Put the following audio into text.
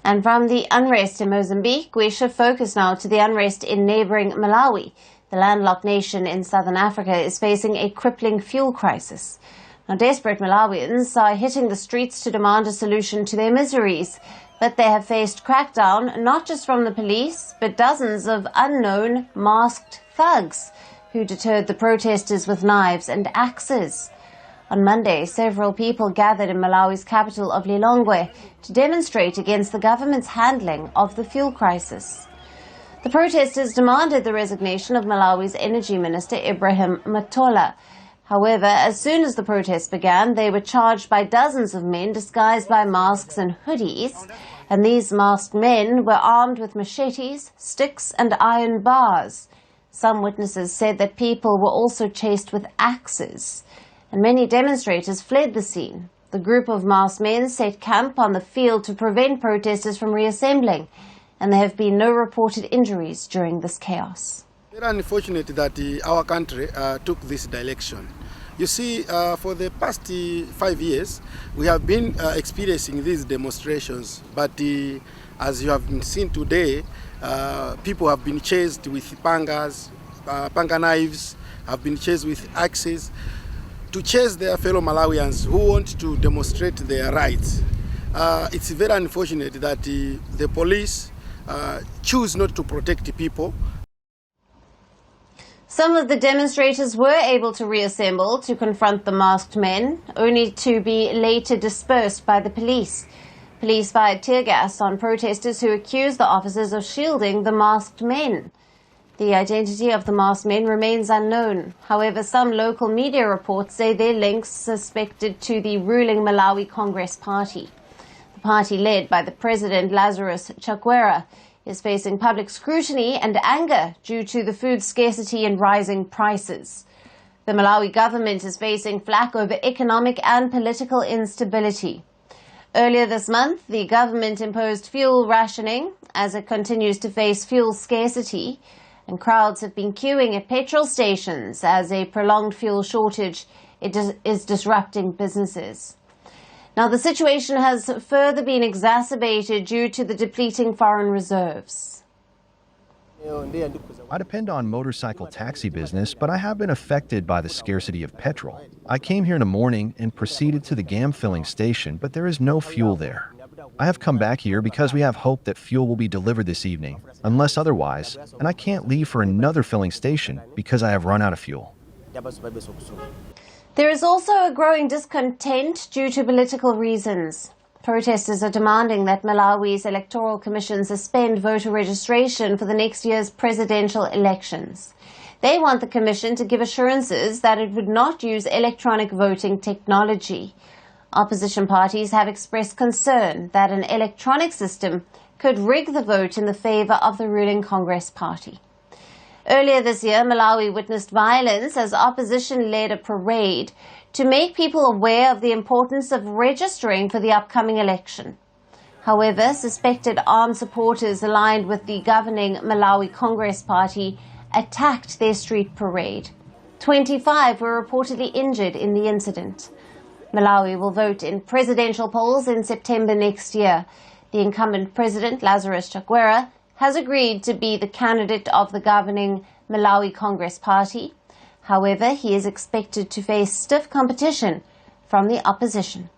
And from the unrest in Mozambique, we shift focus now to the unrest in neighbouring Malawi. The landlocked nation in southern Africa is facing a crippling fuel crisis. Now, desperate Malawians are hitting the streets to demand a solution to their miseries, but they have faced crackdown not just from the police, but dozens of unknown masked thugs who deterred the protesters with knives and axes. On Monday, several people gathered in Malawi's capital of Lilongwe to demonstrate against the government's handling of the fuel crisis. The protesters demanded the resignation of Malawi's Energy Minister Ibrahim Matola. However, as soon as the protests began, they were charged by dozens of men disguised by masks and hoodies, and these masked men were armed with machetes, sticks and iron bars. Some witnesses said that people were also chased with axes, and many demonstrators fled the scene. The group of masked men set camp on the field to prevent protesters from reassembling, and there have been no reported injuries during this chaos. It's very unfortunate that our country took this direction. You see, for the past 5 years, we have been experiencing these demonstrations, but as you have seen today, people have been chased with pangas, panga knives, have been chased with axes, to chase their fellow Malawians who want to demonstrate their rights. It's very unfortunate that the police choose not to protect people. Some of the demonstrators were able to reassemble to confront the masked men, only to be later dispersed by the police. Police fired tear gas on protesters who accused the officers of shielding the masked men. The identity of the masked men remains unknown. However, some local media reports say their links suspected to the ruling Malawi Congress Party. The party, led by the president Lazarus Chakwera, is facing public scrutiny and anger due to the food scarcity and rising prices. The Malawi government is facing flack over economic and political instability. Earlier this month, the government imposed fuel rationing as it continues to face fuel scarcity, and crowds have been queuing at petrol stations as a prolonged fuel shortage is disrupting businesses. Now, the situation has further been exacerbated due to the depleting foreign reserves. I depend on motorcycle taxi business, but I have been affected by the scarcity of petrol. I came here in the morning and proceeded to the GAM filling station, but there is no fuel there. I have come back here because we have hope that fuel will be delivered this evening, unless otherwise, and I can't leave for another filling station because I have run out of fuel. There is also a growing discontent due to political reasons. Protesters are demanding that Malawi's Electoral Commission suspend voter registration for the next year's presidential elections. They want the Commission to give assurances that it would not use electronic voting technology. Opposition parties have expressed concern that an electronic system could rig the vote in the favour of the ruling Congress Party. Earlier this year, Malawi witnessed violence as opposition led a parade to make people aware of the importance of registering for the upcoming election. However, suspected armed supporters aligned with the governing Malawi Congress Party attacked their street parade. 25 were reportedly injured in the incident. Malawi will vote in presidential polls in September next year. The incumbent president, Lazarus Chakwera, has agreed to be the candidate of the governing Malawi Congress Party. However, he is expected to face stiff competition from the opposition.